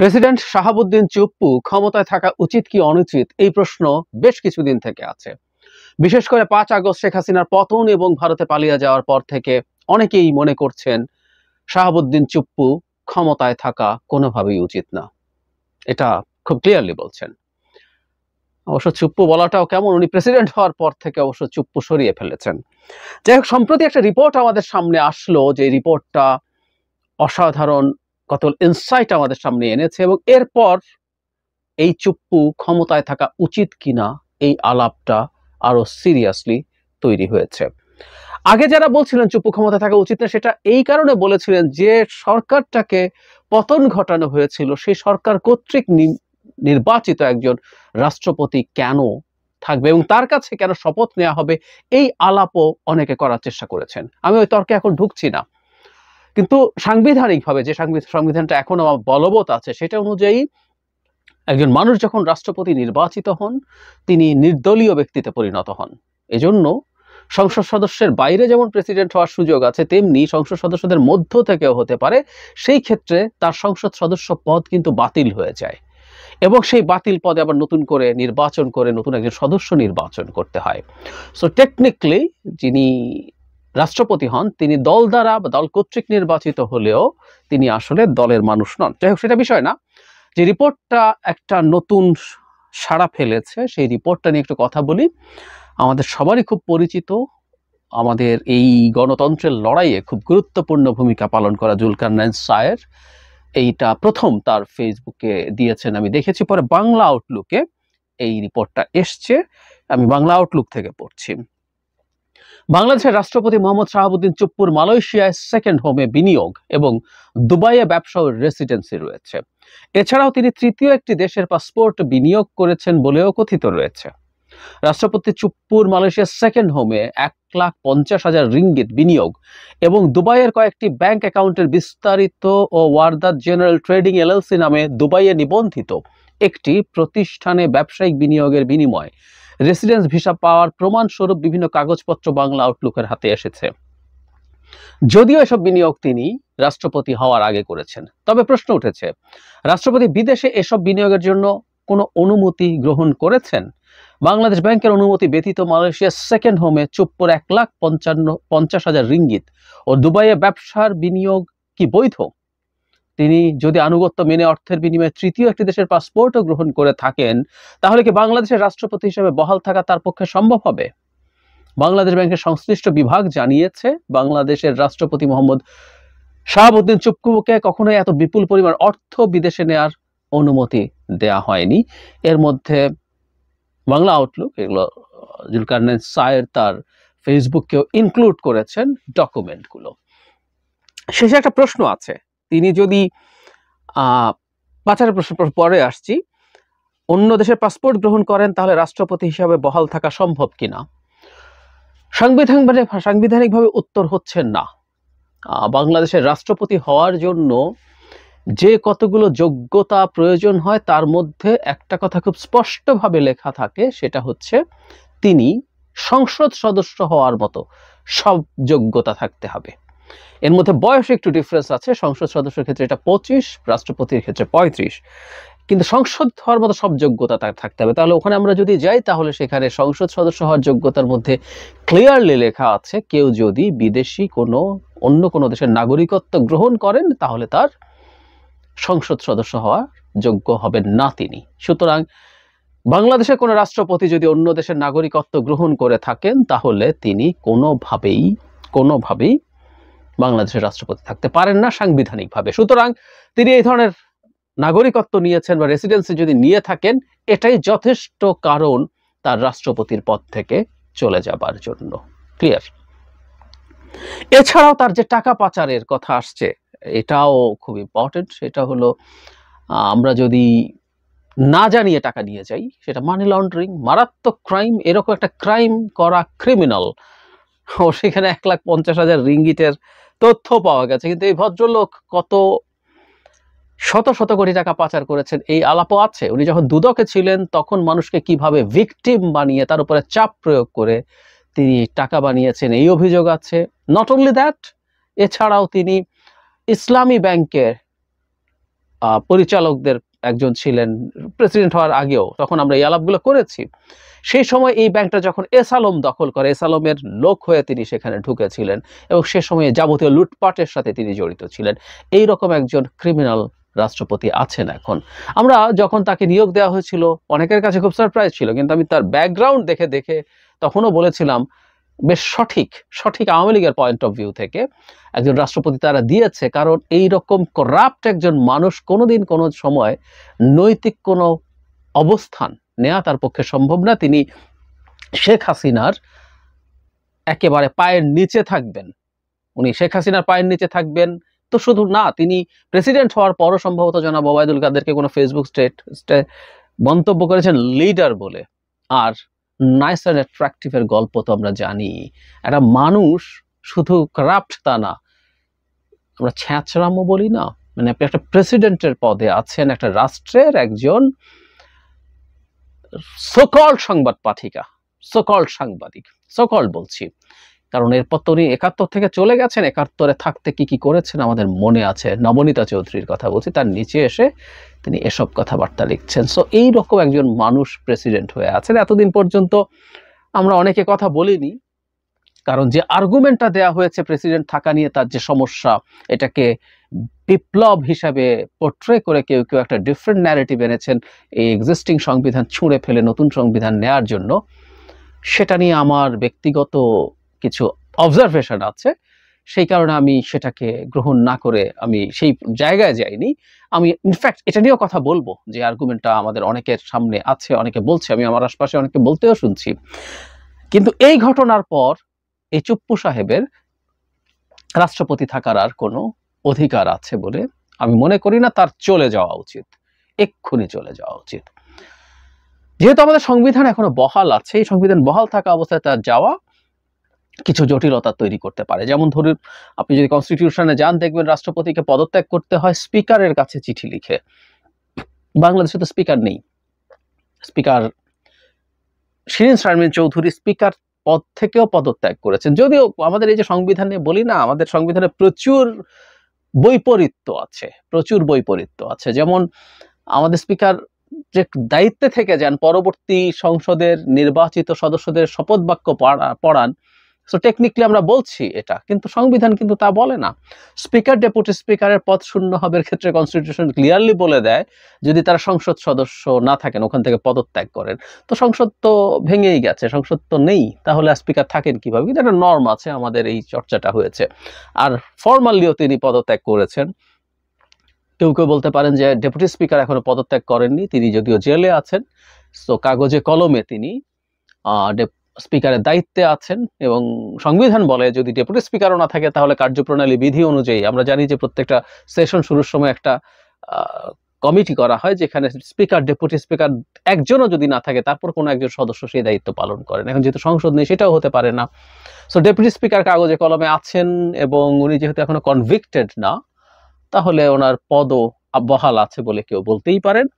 President Shahabuddin Chuppu ক্ষমতায় থাকা উচিত কি অনুচিত, এই প্রশ্ন বেশ কিছুদিন থেকে আছে। বিশেষ করে ৫ আগস্ট শেখ হাসিনার পতন এবং ভারতে পালিয়ে যাওয়ার পর থেকে অনেকেই মনে করছেন শাহাবুদ্দিন চুপ্পু ক্ষমতায় থাকা কোনোভাবেই উচিত না। এটা খুব ক্লিয়ারলি বলছেন। অবশ্য চুপ্পু বলাটাও কেমন, উনি প্রেসিডেন্ট হওয়ার পর থেকে অবশ্য চুপ্পু সরিয়ে ফেলেছেন। যাই হোক, সম্প্রতি একটা রিপোর্ট আমাদের সামনে আসলো, যে রিপোর্টটা অসাধারণ কত ইনসাইট আমাদের সামনে এনেছে, এবং এরপর এই চুপ্পু ক্ষমতায় থাকা উচিত কিনা এই আলাপটা আরো সিরিয়াসলি তৈরি হয়েছে। আগে যারা বলছিলেন চুপ্পু ক্ষমতায় থাকা উচিত না, সেটা এই কারণে বলেছিলেন যে সরকারটাকে পতন ঘটানো হয়েছিল, সেই সরকার কর্তৃক নির্বাচিত একজন রাষ্ট্রপতি কেন থাকবে এবং তার কাছে কেন শপথ নেওয়া হবে, এই আলাপও অনেকে করার চেষ্টা করেছেন। আমি ওই তর্কে এখন ঢুকছি না, কিন্তু সাংবিধানিকভাবে যে সংবিধানটা এখনো বলবৎ আছে সেটা অনুযায়ী একজন মানুষ যখন রাষ্ট্রপতি নির্বাচিত হন, তিনি নির্দলীয় ব্যক্তিতে পরিণত হন। এজন্য সংসদ সদস্যের বাইরে যেমন প্রেসিডেন্ট হওয়ার সুযোগ আছে, তেমনি সংসদ সদস্যদের মধ্য থেকেও হতে পারে। সেই ক্ষেত্রে তার সংসদ সদস্য পদ কিন্তু বাতিল হয়ে যায় এবং সেই বাতিল পদে আবার নতুন করে নির্বাচন করে নতুন একজন সদস্য নির্বাচন করতে হয়। সো টেকনিক্যালি যিনি রাষ্ট্রপতি হন তিনি দল দ্বারা বা দল কর্তৃক নির্বাচিত হলেও তিনি আসলে দলের মানুষ নন। যাই হোক, সেটা বিষয় না। যে রিপোর্টটা একটা নতুন সাড়া ফেলেছে, সেই রিপোর্টটা নিয়ে একটু কথা বলি। আমাদের সবারই খুব পরিচিত, আমাদের এই গণতন্ত্রের লড়াইয়ে খুব গুরুত্বপূর্ণ ভূমিকা পালন করা জুলকারনাইন সায়ের এইটা প্রথম তার ফেসবুকে দিয়েছেন, আমি দেখেছি। পরে বাংলা আউটলুকে এই রিপোর্টটা এসছে, আমি বাংলা আউটলুক থেকে পড়ছি। বাংলাদেশের রাষ্ট্রপতি মোহাম্মদ শাহাবুদ্দিন চুপ্পুর মালয়েশিয়ায় সেকেন্ড হোমে বিনিয়োগ এবং দুবাইয়ে ব্যবসা ও রেসিডেন্সি রয়েছে। এছাড়াও তিনি তৃতীয় একটি দেশের পাসপোর্ট বিনিয়োগ করেছেন বলেও কথিত রয়েছে। রাষ্ট্রপতি চুপ্পুর মালয়েশিয়ার সেকেন্ড হোমে ১,৫০,০০০ রিঙ্গিত বিনিয়োগ এবং দুবাইয়ের কয়েকটি ব্যাংক অ্যাকাউন্টের বিস্তারিত ও ওয়ারদাত জেনারেল ট্রেডিং এলএলসি নামে দুবাইয়ে নিবন্ধিত একটি প্রতিষ্ঠানে ব্যবসায়িক বিনিয়োগের বিনিময় রেসিডেন্স ভিসা পাওয়ার প্রমাণস্বরূপ বিভিন্ন কাগজপত্র বাংলা আউটলুকের হাতে এসেছে। যদিও এসব বিনিয়োগ তিনি রাষ্ট্রপতি হওয়ার আগে করেছেন, তবে প্রশ্ন উঠেছে, রাষ্ট্রপতি বিদেশে এসব বিনিয়োগের জন্য কোনো অনুমতি গ্রহণ করেছেন? বাংলাদেশ ব্যাংকের অনুমতি ব্যতীত মালয়েশিয়ার সেকেন্ড হোমে চুপ্পুর ১,৫০,০০০ রিঙ্গিত ও দুবাইয়ে ব্যবসার বিনিয়োগ কি বৈধ? তিনি যদি আনুগত্য মেনে অর্থের বিনিময়ে তৃতীয় একটি দেশের পাসপোর্টও গ্রহণ করে থাকেন, তাহলে কি বাংলাদেশের রাষ্ট্রপতি হিসেবে বহাল থাকা তার পক্ষে সম্ভব হবে? বাংলাদেশ ব্যাংকের সংশ্লিষ্ট বিভাগ জানিয়েছে, বাংলাদেশের রাষ্ট্রপতি মোহাম্মদ শাহাবুদ্দিন চুপ্পুকে কখনোই এত বিপুল পরিমাণ অর্থ বিদেশে নেওয়ার অনুমতি দেয়া হয়নি। এর মধ্যে বাংলা আউটলুক এগুলো জুলকারনাইন সায়ের তার ফেসবুককেও ইনক্লুড করেছেন ডকুমেন্টগুলো। শেষে একটা প্রশ্ন আছে, তিনি যদি পাঁচের প্রশ্ন পরে আসছি, অন্য দেশের পাসপোর্ট গ্রহণ করেন তাহলে রাষ্ট্রপতি হিসাবে বহাল থাকা সম্ভব কিনা? সাংবিধানিকভাবে উত্তর হচ্ছে না। বাংলাদেশের রাষ্ট্রপতি হওয়ার জন্য যে কতগুলো যোগ্যতা প্রয়োজন হয় তার মধ্যে একটা কথা খুব স্পষ্টভাবে লেখা থাকে, সেটা হচ্ছে তিনি সংসদ সদস্য হওয়ার মতো সব যোগ্যতা থাকতে হবে। এর মধ্যে বয়সে একটু ডিফারেন্স আছে, সংসদ সদস্যের ক্ষেত্রে এটা 25, রাষ্ট্রপতির ক্ষেত্রে 35, কিন্তু সংসদ হওয়ার মতো সব যোগ্যতা তার থাকতে হবে। তাহলে ওখানে আমরা যদি যাই, তাহলে সেখানে সংসদ সদস্য হওয়ার যোগ্যতার মধ্যে ক্লিয়ারলি লেখা আছে, কেউ যদি বিদেশি অন্য কোনো দেশের নাগরিকত্ব গ্রহণ করেন তাহলে তার সংসদ সদস্য হওয়ার যোগ্য হবেন না তিনি। সুতরাং বাংলাদেশের কোনো রাষ্ট্রপতি যদি অন্য দেশের নাগরিকত্ব গ্রহণ করে থাকেন, তাহলে তিনি কোনোভাবেই বাংলাদেশের রাষ্ট্রপতি থাকতে পারেন না সাংবিধানিকভাবে। সুতরাং তিনি এই ধরনের নাগরিকত্ব নিয়েছেন বা রেসিডেন্সি যদি নিয়ে থাকেন, এটাই যথেষ্ট কারণ তার রাষ্ট্রপতির পদ থেকে চলে যাবার জন্য। ক্লিয়ার? এছাড়াও তার যে টাকা পাচারের কথা আসছে, এটাও খুব ইম্পর্টেন্ট। সেটা হলো, আমরা যদি না জানিয়ে টাকা নিয়ে যাই, সেটা মানি লন্ডারিং, মারাত্মক ক্রাইম। এরকম একটা ক্রাইম করা ক্রিমিনাল, ও সেখানে ১,৫০,০০০ রিঙ্গিটের তথ্য পাওয়া গেছে, কিন্তু এই ভদ্রলোক কত শত শত কোটি টাকা পাচার করেছেন এই আলাপও আছে। উনি যখন দুদকে ছিলেন তখন মানুষকে কিভাবে ভিকটিম বানিয়ে তার উপরে চাপ প্রয়োগ করে তিনি টাকা বানিয়েছেন, এই অভিযোগ আছে। নট অনলি দ্যাট, এছাড়াও তিনি ইসলামী ব্যাংকের পরিচালকদের একজন ছিলেন প্রেসিডেন্ট হওয়ার আগেও, তখন আমরা এই আলাপগুলো করেছি। সেই সময় এই ব্যাংকটা যখন এস আলম দখল করে, এস আলমের লোক হয়ে তিনি সেখানে ঢুকেছিলেন এবং সে সময়ে যাবতীয় লুটপাটের সাথে তিনি জড়িত ছিলেন। এই রকম একজন ক্রিমিনাল রাষ্ট্রপতি আছেন এখন। আমরা যখন তাকে নিয়োগ দেওয়া হয়েছিল অনেকের কাছে খুব সারপ্রাইজ ছিল, কিন্তু আমি তার ব্যাকগ্রাউন্ড দেখে দেখে তখনও বলেছিলাম বেশ সঠিক আওয়ামী লীগের পয়েন্ট অফ ভিউ থেকে একজন রাষ্ট্রপতি তারা দিয়েছে। কারণ এই রকম করাপ্ট একজন মানুষ কোনোদিন কোনো সময় নৈতিক কোনো অবস্থান নেওয়া তার পক্ষে সম্ভব না। তিনি শেখ হাসিনার একেবারে পায়ের নিচে থাকবেন, উনি শেখ হাসিনার পায়ের নিচে থাকবেন। তো শুধু না, তিনি প্রেসিডেন্ট হওয়ার পরও সম্ভবত জনাব ওবায়দুল কাদেরকে কোনো ফেসবুক মন্তব্য করেছেন লিডার বলে। আর নাইস অ্যান্ড অ্যাট্রাকটিভের গল্প তো আমরা জানি। একটা মানুষ শুধু করাপ্ট তা না, আমরা ছ্যাঁচড়ামও বলি না, মানে আপনি একটা প্রেসিডেন্টের পদে আছেন, একটা রাষ্ট্রের একজন সোকল্ড সংবাদ পাঠিকা, সোকল্ড সাংবাদিক, সোকল্ড বলছি কারণ এরপর তো উনি 71 থেকে চলে গেছেন। 71-এ থাকতে কি কি করেছেন আমাদের মনে আছে। নবনীতা চৌধুরীর কথা বলছি, তার নিচে এসে তিনি এসব কথাবার্তা লিখছেন। সো এই রকম একজন মানুষ প্রেসিডেন্ট হয়ে আছেন। এতদিন পর্যন্ত আমরা অনেকে কথা বলিনি, কারণ যে আর্গুমেন্টটা দেয়া হয়েছে প্রেসিডেন্ট থাকা নিয়ে, তার যে সমস্যা, এটাকে বিপ্লব হিসাবে পোর্ট্রে করে কেউ কেউ একটা ডিফারেন্ট ন্যারেটিভ এনেছেন এই এক্সিস্টিং সংবিধান ছুঁড়ে ফেলে নতুন সংবিধান নেয়ার জন্য। সেটা নিয়ে আমার ব্যক্তিগত কিছু অবজারভেশন আছে, সেই কারণে আমি সেটাকে গ্রহণ না করে আমি সেই জায়গায় যাইনি। আমি ইনফ্যাক্ট এটা নিয়েও কথা বলবো যে আর্গুমেন্টটা আমাদের অনেকের সামনে আছে, অনেকে বলছে, আমি আমার আশপাশে অনেকে বলতেও শুনছি। কিন্তু এই ঘটনার পর এই চুপ্পু সাহেবের রাষ্ট্রপতি থাকার আর কোনো অধিকার আছে বলে আমি মনে করি না। তার চলে যাওয়া উচিত, এক্ষুনি চলে যাওয়া উচিত। যেহেতু আমাদের সংবিধান এখনো বহাল আছে, এই সংবিধান বহাল থাকা অবস্থায় তার যাওয়া কিছু জটিলতা তৈরি করতে পারে। যেমন ধরুন, আপনি যদি কনস্টিটিউশনে যান, দেখবেন রাষ্ট্রপতিকে পদত্যাগ করতে হয় স্পিকারের কাছে চিঠি লিখে। বাংলাদেশে তো স্পিকার নেই। স্পিকার শিরীন শারমিন চৌধুরী স্পিকার পদ থেকেও পদত্যাগ করেছেন। যদিও আমাদের এই যে সংবিধানে বলি না, আমাদের সংবিধানে প্রচুর বৈপরীত্য আছে। যেমন আমাদের স্পিকার যে দায়িত্বে থেকে যান, পরবর্তী সংসদের নির্বাচিত সদস্যদের শপথ বাক্য পড়ান। সো টেকনিক্যালি আমরা বলছি এটা, কিন্তু সংবিধান কিন্তু তা বলে না। স্পিকার ডেপুটি স্পিকারের পদ শূন্য হবার ক্ষেত্রে কনস্টিটিউশন ক্লিয়ারলি বলে দেয়, যদি তারা সংসদ সদস্য না থাকেন, ওখান থেকে পদত্যাগ করেন। তো সংসদ তো ভেঙেই গেছে, সংসদ তো নেই, তাহলে স্পিকার থাকেন কিভাবে? কিন্তু একটা নর্ম আছে, আমাদের এই চর্চাটা হয়েছে। আর ফর্মালিও তিনি পদত্যাগ করেছেন। কেউ কেউ বলতে পারেন যে ডেপুটি স্পিকার এখনো পদত্যাগ করেননি, তিনি যদিও জেলে আছেন। তো কাগজে কলমে তিনি স্পিকারের দায়িত্বে আছেন, এবং সংবিধান বলে যদি ডেপুটি স্পিকারও না থাকে তাহলে কার্যপ্রণালী বিধি অনুযায়ী আমরা জানি যে প্রত্যেকটা সেশন শুরুর সময় একটা কমিটি করা হয়, যেখানে স্পিকার ডেপুটি স্পিকার একজনও যদি না থাকে তারপর কোনো একজন সদস্য সেই দায়িত্ব পালন করেন। এখন যেহেতু সংসদ নেই, সেটাও হতে পারে না। সো ডেপুটি স্পিকার কাগজে কলমে আছেন, এবং উনি যেহেতু এখনো কনভিক্টেড না, তাহলে ওনার পদও বহাল আছে বলে কেউ বলতেই পারেন।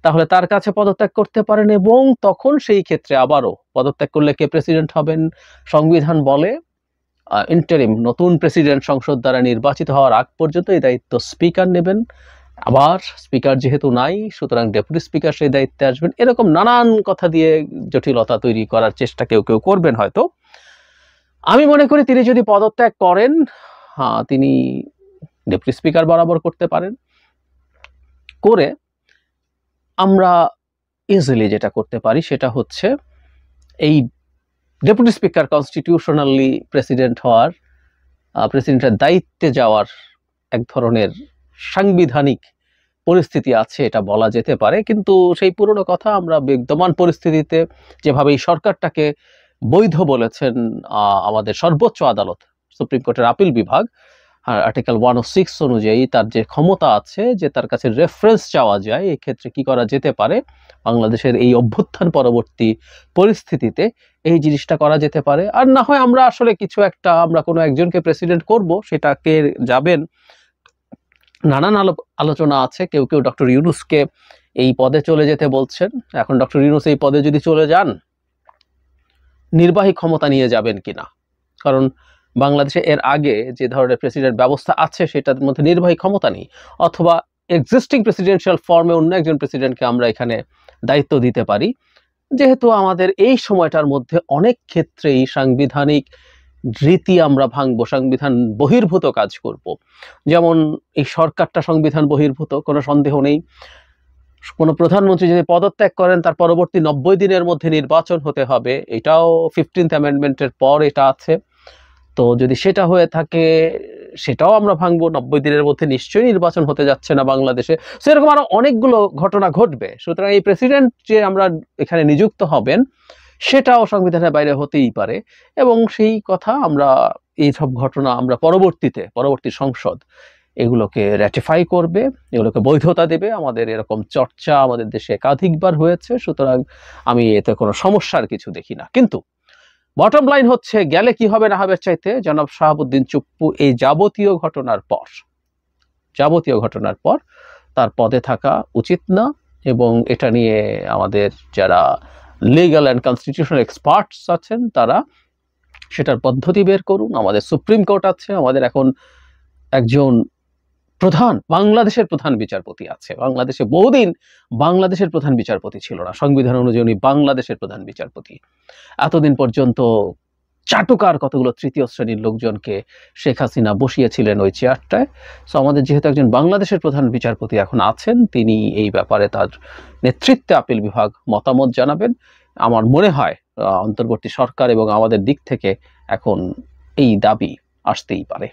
তাহলে তার কাছে পদত্যাগ করতে পারেন, এবং তখন সেই ক্ষেত্রে আবারও পদত্যাগ করলে কে প্রেসিডেন্ট হবেন? সংবিধান বলে ইন্টারিম, নতুন প্রেসিডেন্ট সংসদ দ্বারা নির্বাচিত হওয়ার আগ পর্যন্ত এই দায়িত্ব স্পিকার নেবেন। আবার স্পিকার যেহেতু নাই, সুতরাং ডেপুটি স্পিকার সেই দায়িত্বে আসবেন। এরকম নানান কথা দিয়ে জটিলতা তৈরি করার চেষ্টা কেউ কেউ করবেন হয়তো। আমি মনে করি তিনি যদি পদত্যাগ করেন, তিনি ডেপুটি স্পিকার বরাবর করতে পারেন। করে আমরা ইজিলি যেটা করতে পারি সেটা হচ্ছে এই ডেপুটি স্পিকার কনস্টিটিউশনালি প্রেসিডেন্ট হওয়ার, প্রেসিডেন্টের দায়িত্বে যাওয়ার এক ধরনের সাংবিধানিক পরিস্থিতি আছে, এটা বলা যেতে পারে। কিন্তু সেই পুরনো কথা, আমরা বিদ্যমান পরিস্থিতিতে যেভাবে এই সরকারটাকে বৈধ বলেছেন আমাদের সর্বোচ্চ আদালত, সুপ্রিম কোর্টের আপিল বিভাগ, আর্টিকেল 106 অনুযায়ী তার যে ক্ষমতা আছে যে তার কাছে রেফারেন্স চাওয়া যায়, এই ক্ষেত্রে কি করা যেতে পারে বাংলাদেশের এই অভ্যুত্থান পরবর্তী পরিস্থিতিতে, এই জিনিসটা করা যেতে পারে। আর না হয় আমরা আসলে কিছু একটা, আমরা কোনো একজনকে প্রেসিডেন্ট করব, সেটা কে যাবেন নানান আলোচনা আছে। কেউ কেউ ডক্টর ইউনূসকে এই পদে চলে যেতে বলছেন। এখন ডক্টর ইউনূস এই পদে যদি চলে যান, নির্বাহী ক্ষমতা নিয়ে যাবেন কিনা? কারণ বাংলাদেশে এর আগে যে ধরনের প্রেসিডেন্ট ব্যবস্থা আছে সেটার মধ্যে নির্বাহী ক্ষমতা নেই। অথবা এক্সিস্টিং প্রেসিডেন্সিয়াল ফর্মে অন্য একজন প্রেসিডেন্টকে আমরা এখানে দায়িত্ব দিতে পারি, যেহেতু আমাদের এই সময়টার মধ্যে অনেক ক্ষেত্রেই সাংবিধানিক রীতি আমরা ভাঙবো, সংবিধান বহির্ভূত কাজ করব। যেমন এই সরকারটা সংবিধান বহির্ভূত, কোনো সন্দেহ নেই। কোনো প্রধানমন্ত্রী যদি পদত্যাগ করেন তার পরবর্তী 90 দিনের মধ্যে নির্বাচন হতে হবে, এটাও 15th অ্যামেন্ডমেন্টের পর এটা আছে। তো যদি সেটা হয়ে থাকে সেটাও আমরা ভাঙবো, 90 দিনের মধ্যে নিশ্চয়ই নির্বাচন হতে যাচ্ছে না বাংলাদেশে। সেরকম আরো অনেকগুলো ঘটনা ঘটবে। সুতরাং এই প্রেসিডেন্ট যে আমরা এখানে নিযুক্ত হবেন সেটাও সংবিধানের বাইরে হতেই পারে, এবং সেই কথা আমরা এইসব ঘটনা আমরা পরবর্তী সংসদ এগুলোকে র্যাটিফাই করবে, এগুলোকে বৈধতা দেবে। আমাদের এরকম চর্চা আমাদের দেশে একাধিকবার হয়েছে, সুতরাং আমি এতে কোনো সমস্যার কিছু দেখি না। কিন্তু বটম লাইন হচ্ছে, গেলে কি হবে না হবে চাইতে জনাব শাহাবুদ্দিন চুপ্পু এই যাবতীয় ঘটনার পর তার পদে থাকা উচিত না, এবং এটা নিয়ে আমাদের যারা লিগ্যাল অ্যান্ড কনস্টিটিউশনাল এক্সপার্টস আছেন তারা সেটার পদ্ধতি বের করুন। আমাদের সুপ্রিম কোর্ট আছে, আমাদের এখন একজন বাংলাদেশের প্রধান বিচারপতি আছে। বাংলাদেশে বহুদিন বাংলাদেশের প্রধান বিচারপতি ছিল না, সংবিধান অনুযায়ী উনি বাংলাদেশের প্রধান বিচারপতি। এতদিন পর্যন্ত চাটুকার কতগুলো তৃতীয় শ্রেণীর লোকজনকে শেখ হাসিনা বসিয়েছিলেন ওই চেয়ারটায়। সো আমাদের যেহেতু একজন বাংলাদেশের প্রধান বিচারপতি এখন আছেন, তিনি এই ব্যাপারে তার নেতৃত্বে আপিল বিভাগ মতামত জানাবেন। আমার মনে হয় অন্তর্বর্তী সরকার এবং আমাদের দিক থেকে এখন এই দাবি আসতেই পারে।